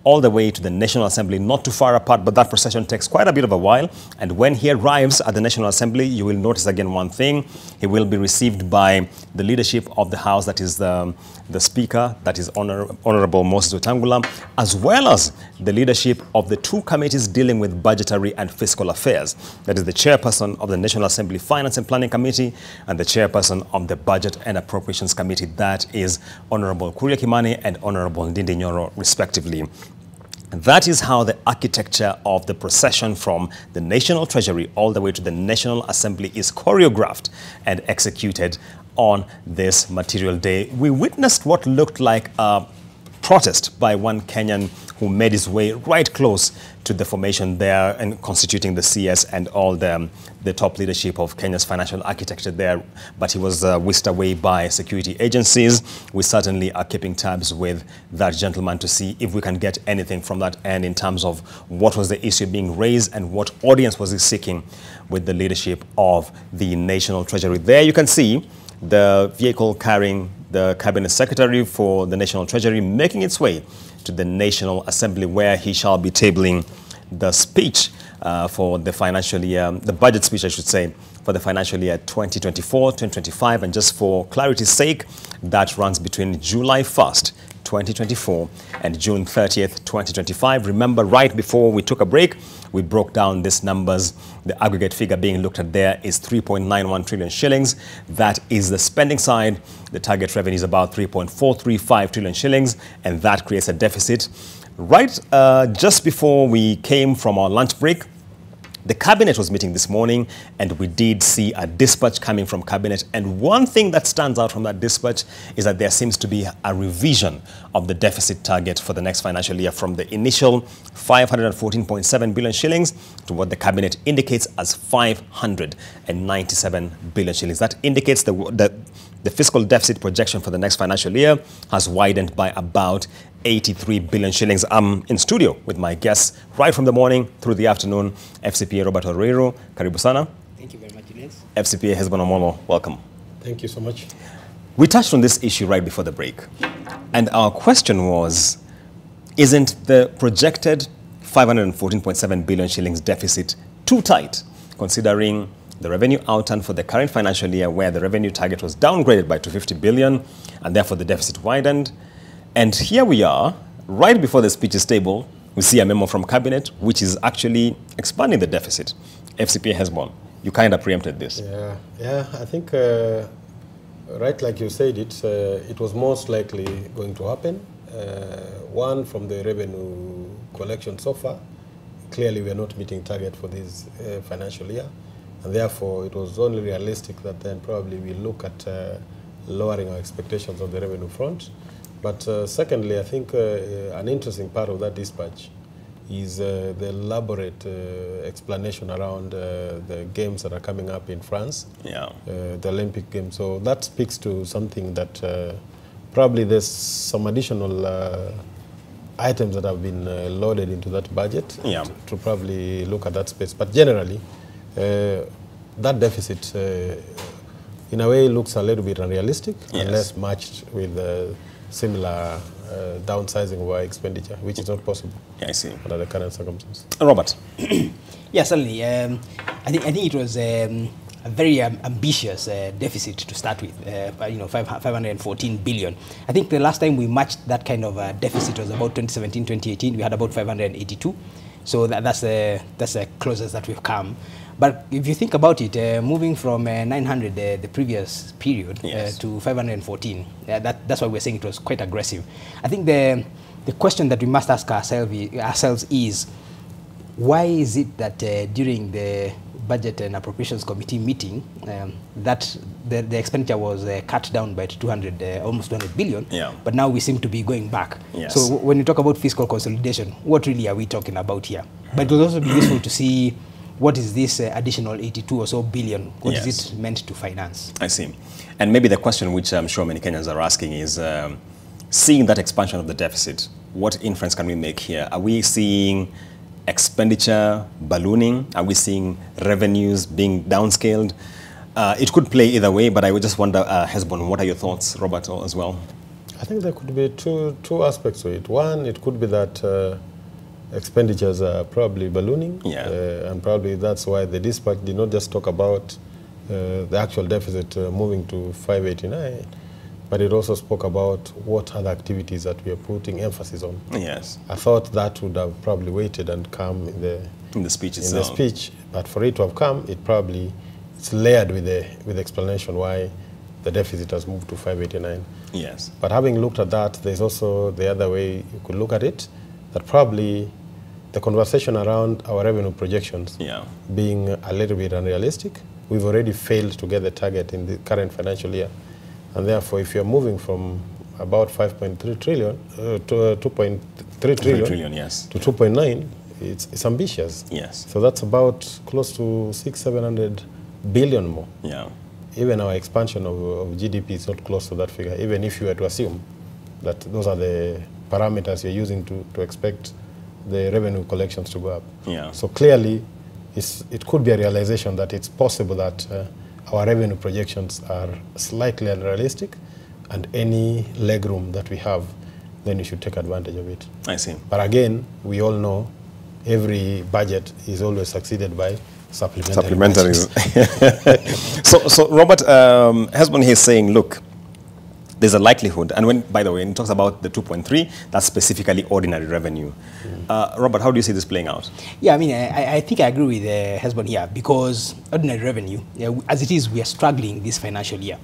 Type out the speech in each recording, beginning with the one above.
all the way to the National Assembly, not too far apart, but that procession takes quite a bit of a while. And when he arrives at the National Assembly, you will notice again one thing. He will be received by the leadership of the House, that is the Speaker, that is Honorable Moses Wetangula, as well as the leadership of the two committees dealing with budgetary and fiscal affairs. That is the chairperson of the National Assembly Finance and Planning Committee and the chairperson of the Budget and Appropriations Committee. That is Honorable Kuria Kimani and Honorable Ndindi Nyoro, respectively. That is how the architecture of the procession from the National Treasury all the way to the National Assembly is choreographed and executed on this material day. We witnessed what looked like a protest by one Kenyan who made his way right close to the formation there and constituting the CS and all the top leadership of Kenya's financial architecture there. But he was whisked away by security agencies. We certainly are keeping tabs with that gentleman to see if we can get anything from that end in terms of what was the issue being raised and what audience was he seeking with the leadership of the National Treasury. There you can see the vehicle carrying the Cabinet Secretary for the National Treasury making its way to the National Assembly, where he shall be tabling the speech for the financial year, the budget speech, I should say, for the financial year 2024-2025. And just for clarity's sake, that runs between July 1st, 2024 and June 30th, 2025. Remember, right before we took a break, we broke down these numbers. The aggregate figure being looked at there is 3.91 trillion shillings. That is the spending side. The target revenue is about 3.435 trillion shillings, and that creates a deficit. Right just before we came from our lunch break, the Cabinet was meeting this morning, and we did see a dispatch coming from Cabinet. And one thing that stands out from that dispatch is that there seems to be a revision of the deficit target for the next financial year from the initial 514.7 billion shillings to what the Cabinet indicates as 597 billion shillings. That indicates the fiscal deficit projection for the next financial year has widened by about 83 billion shillings. I'm in studio with my guests right from the morning through the afternoon. FCPA Robert Orero, karibu sana. Thank you very much, Ines. FCPA Hezbon Omolo, welcome. Thank you so much. We touched on this issue right before the break. And our question was, isn't the projected 514.7 billion shillings deficit too tight, considering the revenue outturn for the current financial year, where the revenue target was downgraded by 250 billion, and therefore the deficit widened? And here we are, right before the speech is tabled, we see a memo from Cabinet, which is actually expanding the deficit. FCPA Hezbon, you kind of preempted this. Yeah, I think, right like you said, it was most likely going to happen. One, from the revenue collection so far, clearly we are not meeting target for this financial year. And therefore, it was only realistic that then probably we look at lowering our expectations on the revenue front. But secondly, I think an interesting part of that dispatch is the elaborate explanation around the games that are coming up in France, the Olympic Games. So that speaks to something that probably there's some additional items that have been loaded into that budget to probably look at that space. But generally, that deficit, in a way, looks a little bit unrealistic unless matched with similar downsizing of our expenditure, which is not possible under the current circumstances. Robert? Yeah, certainly. I think it was a very ambitious deficit to start with. 514 billion. I think the last time we matched that kind of deficit was about 2017-2018. We had about 582. So that's the closest that we've come. But if you think about it, moving from 900 the previous period to 514, that's why we're saying it was quite aggressive. I think the question that we must ask ourselves is, why is it that during the Budget and Appropriations Committee meeting, that the expenditure was cut down by almost 200 billion, but now we seem to be going back. So when you talk about fiscal consolidation, what really are we talking about here? But it will also be useful to see what is this additional 82 or so billion? What is it meant to finance? I see. And maybe the question which I'm sure many Kenyans are asking is, seeing that expansion of the deficit, what inference can we make here? Are we seeing expenditure ballooning? Are we seeing revenues being downscaled? It could play either way, but I would just wonder, Hezbon, what are your thoughts, Robert, as well? I think there could be two aspects to it. One, it could be that expenditures are probably ballooning, and probably that's why the dispatch did not just talk about the actual deficit moving to 589, but it also spoke about what other activities that we are putting emphasis on. Yes. I thought that would have probably waited and come in the speech itself. In the speech, but for it to have come, it's layered with the explanation why the deficit has moved to 589. Yes. But having looked at that, there's also the other way you could look at it, that probably the conversation around our revenue projections being a little bit unrealistic. We've already failed to get the target in the current financial year. And therefore, if you're moving from about 5.3 trillion to 2.3 trillion yes. to 2.9, it's ambitious. Yes. So that's about close to 700 billion more. Yeah. Even our expansion of GDP is not close to that figure, even if you were to assume that those are the parameters you're using to expect the revenue collections to go up. Yeah. So clearly, it could be a realization that it's possible that our revenue projections are slightly unrealistic, and any legroom that we have, then we should take advantage of it. I see. But again, we all know every budget is always succeeded by supplementaries. So Robert Hesbon here is saying, look, there's a likelihood, and by the way, when he talks about the 2.3, that's specifically ordinary revenue. Robert, how do you see this playing out? Yeah, I mean, I think I agree with Hesbon here, because ordinary revenue, as it is, we are struggling this financial year.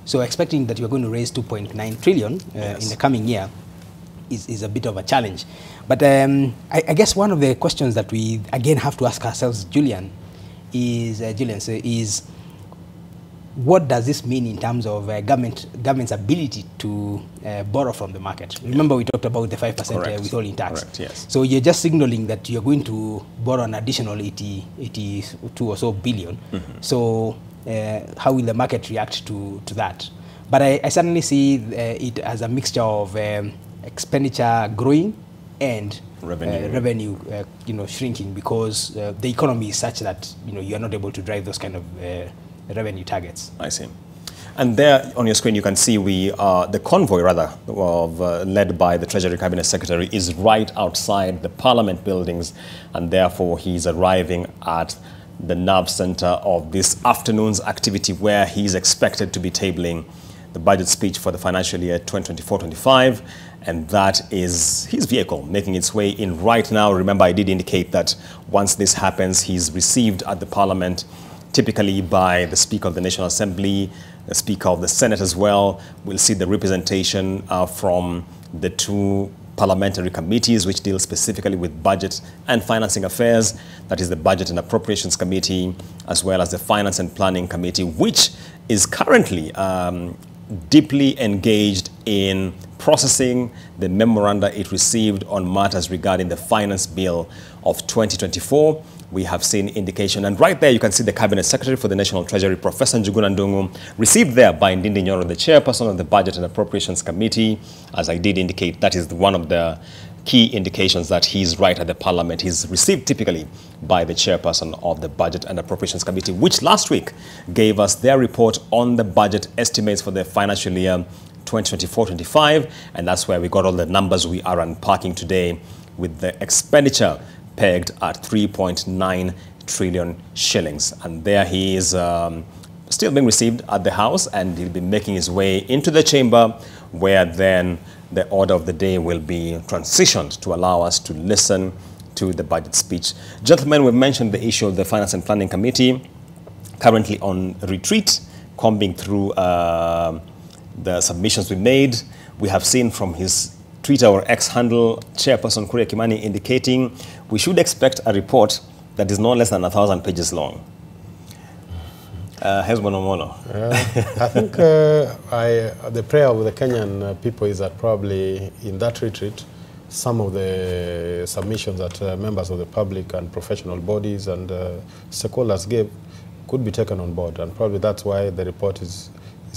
So expecting that you're going to raise 2.9 trillion in the coming year is a bit of a challenge. But I guess one of the questions that we again have to ask ourselves, Julian, is what does this mean in terms of government's ability to borrow from the market? Remember, we talked about the 5% withholding tax. Correct, yes. So you're just signaling that you're going to borrow an additional 82 or so billion. Mm-hmm. So how will the market react to that? But I certainly see it as a mixture of expenditure growing and revenue shrinking, because the economy is such that you are not able to drive those kind of revenue targets. I see. And there on your screen you can see the convoy led by the Treasury Cabinet Secretary is right outside the Parliament buildings, and therefore he's arriving at the nerve center of this afternoon's activity, where he's expected to be tabling the budget speech for the financial year 2024-25, and that is his vehicle making its way in right now. Remember, I did indicate that once this happens, he's received at the Parliament typically by the Speaker of the National Assembly, the Speaker of the Senate as well. We'll see the representation from the two parliamentary committees which deal specifically with budget and financing affairs. That is the Budget and Appropriations Committee, as well as the Finance and Planning Committee, which is currently deeply engaged in processing the memoranda it received on matters regarding the finance bill of 2024. We have seen indication, and right there you can see the Cabinet Secretary for the National Treasury, Professor Njuguna Ndung'u, received there by Ndindi Nyoro, the Chairperson of the Budget and Appropriations Committee. As I did indicate, that is one of the key indications that he's right at the Parliament. He's received typically by the Chairperson of the Budget and Appropriations Committee, which last week gave us their report on the budget estimates for the financial year 2024-25, and that's where we got all the numbers we are unpacking today, with the expenditure pegged at 3.9 trillion shillings. And there he is still being received at the House, and he'll be making his way into the chamber, where then the order of the day will be transitioned to allow us to listen to the budget speech. Gentlemen, we've mentioned the issue of the Finance and Planning Committee, currently on retreat, combing through the submissions we made. We have seen from his Twitter or X handle, Chairperson Kuria Kimani, indicating we should expect a report that is no less than 1,000 pages long. Hesbon Omolo. I think the prayer of the Kenyan people is that probably in that retreat, some of the submissions that members of the public and professional bodies and stakeholders gave could be taken on board, and probably that's why the report is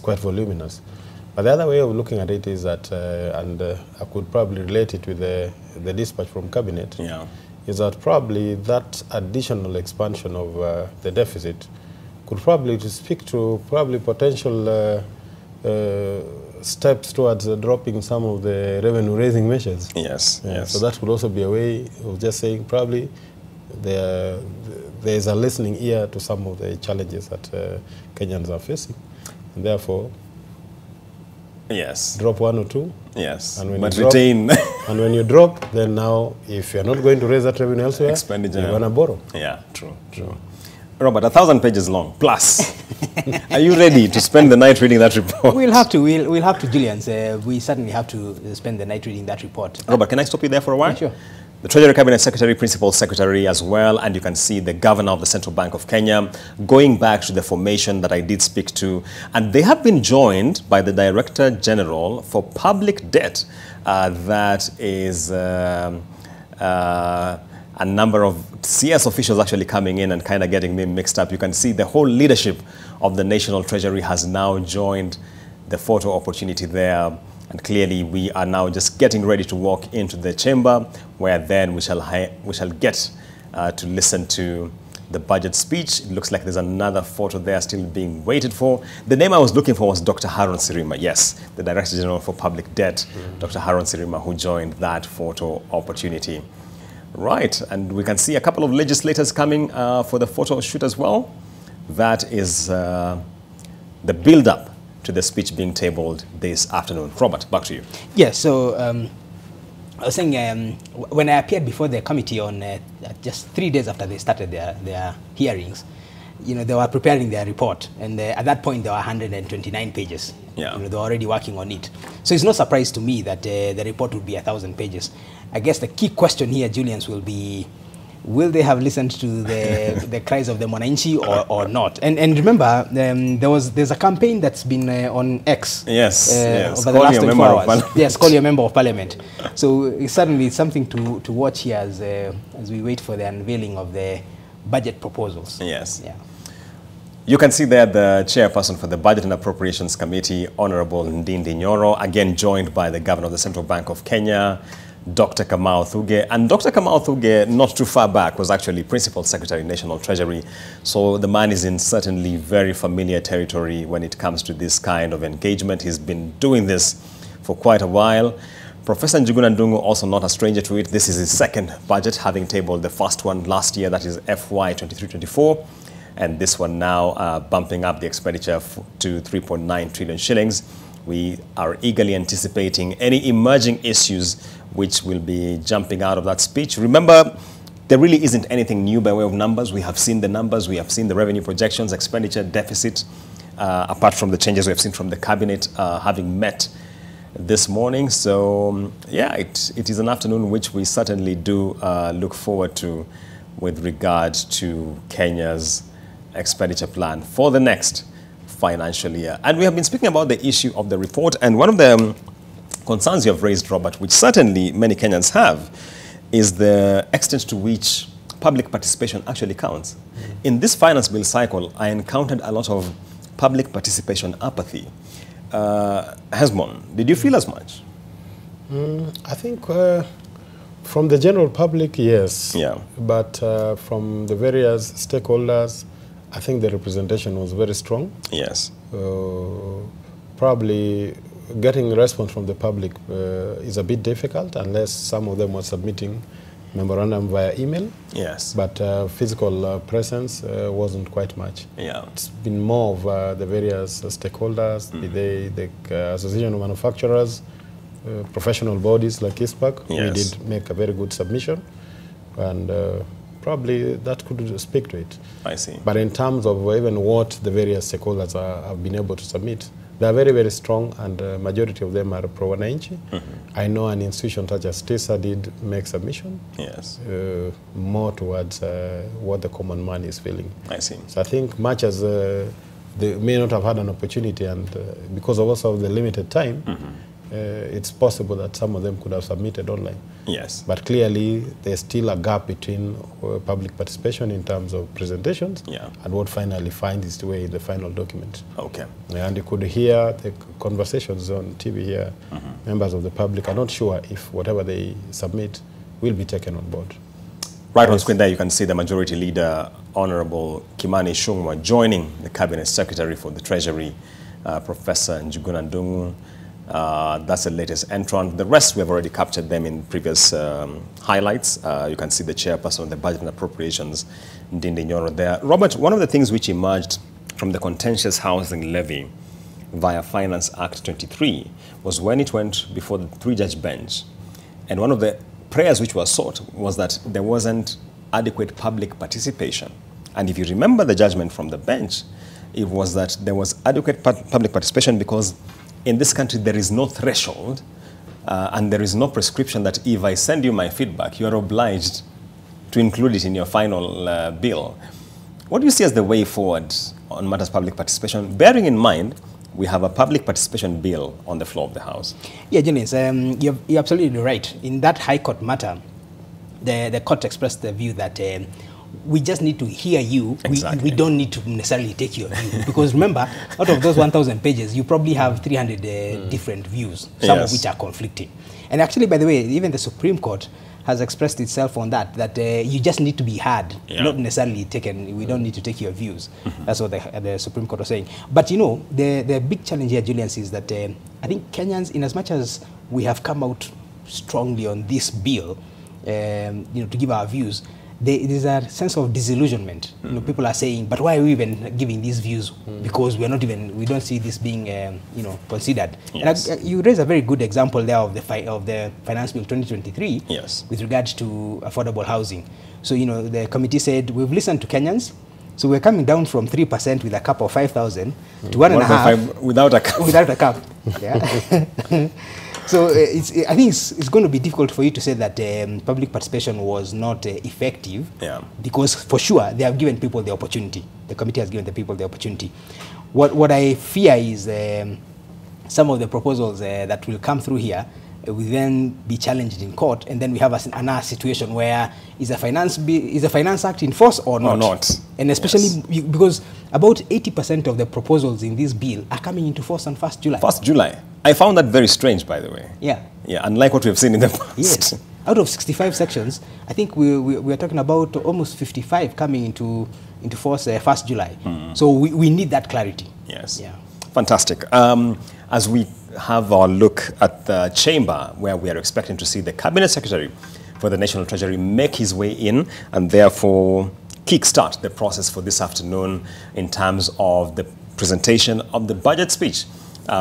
quite voluminous. But the other way of looking at it is that, and I could probably relate it with the dispatch from Cabinet, is that probably that additional expansion of the deficit could probably speak to potential steps towards dropping some of the revenue-raising measures. Yes, yes. So that could also be a way of just saying probably there is a listening ear to some of the challenges that Kenyans are facing, and therefore, yes, drop one or two. Yes, and when but you drop, retain. And when you drop, then now, if you're not going to raise that revenue elsewhere, expenditure, you're going to borrow. Yeah, true, true. Robert, 1,000 pages long, plus. Are you ready to spend the night reading that report? We'll have to, we'll have to, Julian. We certainly have to spend the night reading that report. Robert, can I stop you there for a while? Yeah, sure. The Treasury Cabinet Secretary, Principal Secretary as well, and you can see the Governor of the Central Bank of Kenya, going back to the formation that I did speak to. And they have been joined by the Director General for Public Debt. That is a number of CS officials actually coming in and kind of getting me mixed up. You can see the whole leadership of the National Treasury has now joined the photo opportunity there. And clearly, we are now just getting ready to walk into the chamber, where then we shall get to listen to the budget speech. It looks like there's another photo there still being waited for. The name I was looking for was Dr. Haron Sirima. Yes, the Director General for Public Debt, Dr. Haron Sirima, who joined that photo opportunity. Right, and we can see a couple of legislators coming for the photo shoot as well. That is the build-up to the speech being tabled this afternoon. Robert, back to you. Yes, so I was saying when I appeared before the committee on just 3 days after they started their hearings, you know, they were preparing their report, and at that point there were 129 pages. Yeah. You know, they were already working on it. So it's no surprise to me that the report would be 1,000 pages. I guess the key question here, Julians, will be, will they have listened to the cries of the Mwananchi or not? And remember, there's a campaign that's been on X. Yes, yes. Over the last 24 hours. Yes, call your member of parliament. So it's certainly something to watch here as we wait for the unveiling of the budget proposals. Yes. Yeah. You can see there the chairperson for the Budget and Appropriations Committee, Honorable Ndindi Nyoro, again joined by the Governor of the Central Bank of Kenya, Dr. Kamau Thuge. And Dr. Kamau Thuge, not too far back, was actually Principal Secretary, National Treasury. So the man is in certainly very familiar territory when it comes to this kind of engagement. He's been doing this for quite a while. Professor Njuguna Ndung'u, also not a stranger to it. This is his second budget, having tabled the first one last year, that is FY 23-24. And this one now bumping up the expenditure to 3.9 trillion shillings. We are eagerly anticipating any emerging issues which will be jumping out of that speech. Remember, there really isn't anything new by way of numbers. We have seen the numbers, we have seen the revenue projections, expenditure, deficit, apart from the changes we have seen from the cabinet having met this morning. So, yeah, it is an afternoon which we certainly do look forward to with regard to Kenya's expenditure plan for the next financial year. And we have been speaking about the issue of the report, and one of the concerns you have raised, Robert, which certainly many Kenyans have, is the extent to which public participation actually counts. In this finance bill cycle, I encountered a lot of public participation apathy. Hesmon, did you feel as much? I think from the general public, yes. Yeah. But from the various stakeholders, I think the representation was very strong. Yes. Probably getting a response from the public is a bit difficult unless some of them were submitting memorandum via email. Yes. But physical presence wasn't quite much. Yeah. It's been more of the various stakeholders, be they the Association of Manufacturers, professional bodies like ISPAC. Yes. We did make a very good submission, and probably that could speak to it. I see. But in terms of even what the various stakeholders have been able to submit, they are very, very strong, and majority of them are pro-Wananchi. I know an institution such as TISA did make submission. Yes. More towards what the common man is feeling. I see. So I think much as they may not have had an opportunity, and because of also the limited time, it's possible that some of them could have submitted online. Yes. But clearly, there's still a gap between public participation in terms of presentations and what finally finds its way in the final document. Okay. And you could hear the conversations on TV here. Members of the public are not sure if whatever they submit will be taken on board. Right on screen there, you can see the majority leader, Honorable Kimani Ichung'wah, joining the Cabinet Secretary for the Treasury, Professor Njuguna Ndung'u. That's the latest entrant. The rest, we have already captured them in previous highlights. You can see the chairperson of the Budget and Appropriations, Ndindi Nyoro, there. Robert, one of the things which emerged from the contentious housing levy via Finance Act 23 was when it went before the three-judge bench. And one of the prayers which was sought was that there wasn't adequate public participation. And if you remember the judgment from the bench, it was that there was adequate public participation because in this country there is no threshold and there is no prescription that if I send you my feedback, you are obliged to include it in your final bill. What do you see as the way forward on matters of public participation, bearing in mind we have a public participation bill on the floor of the House? Yeah, Jennings, you're absolutely right. In that High Court matter, the court expressed the view that we just need to hear you. Exactly. We don't need to necessarily take your view. Because remember, out of those 1,000 pages, you probably have 300 different views, some of which are conflicting. And actually, by the way, even the Supreme Court has expressed itself on that you just need to be heard, not necessarily taken. We don't need to take your views. That's what the Supreme Court was saying. But you know, the big challenge here, Julian, is that I think Kenyans, in as much as we have come out strongly on this bill, you know, to give our views, there is a sense of disillusionment. You know, people are saying, but why are we even giving these views? Because we don't see this being, you know, considered. Yes. And you raise a very good example there of the Finance Bill 2023 with regards to affordable housing. So, you know, the committee said, we've listened to Kenyans, so we're coming down from 3% with a cap of 5,000 to 1.5 without a cap. Without a cap. Yeah. So I think it's going to be difficult for you to say that public participation was not effective, because for sure they have given people the opportunity. The committee has given the people the opportunity. What I fear is some of the proposals that will come through here will then be challenged in court, and then we have another situation where is a finance act in force or not? Or not. And especially because about 80% of the proposals in this bill are coming into force on 1st July. 1st July. I found that very strange, by the way. Yeah. Yeah, unlike what we have seen in the past. Yes. Out of 65 sections, I think we are talking about almost 55 coming into force 1st July. So we need that clarity. Yes. Yeah. Fantastic. As we have our look at the chamber, where we are expecting to see the Cabinet Secretary for the National Treasury make his way in and therefore kickstart the process for this afternoon in terms of the presentation of the budget speech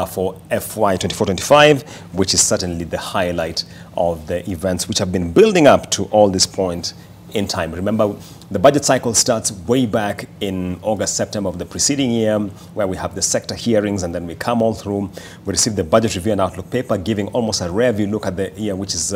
for FY 24-25, which is certainly the highlight of the events which have been building up to all this point in time. Remember, the budget cycle starts way back in August, September of the preceding year, where we have the sector hearings, and then we come all through. We receive the budget review and outlook paper, giving almost a rare view look at the year which is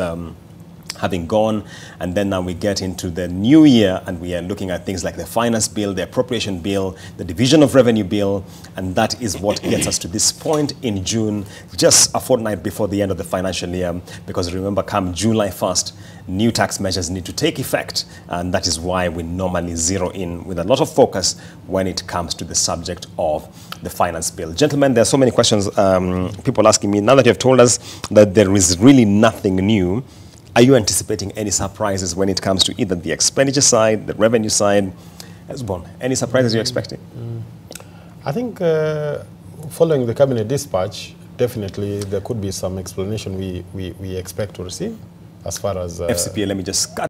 having gone, and then now we get into the new year and we are looking at things like the finance bill, the appropriation bill, the division of revenue bill, and that is what gets us to this point in June, just a fortnight before the end of the financial year, because remember, come July 1st, new tax measures need to take effect, and that is why we normally zero in with a lot of focus when it comes to the subject of the finance bill. Gentlemen, there are so many questions, people asking me, now that you have told us that there is really nothing new, are you anticipating any surprises when it comes to either the expenditure side, the revenue side? Esbon, any surprises you're expecting? I think following the cabinet dispatch, definitely there could be some explanation we expect to receive as far as... FCPA, let me just cut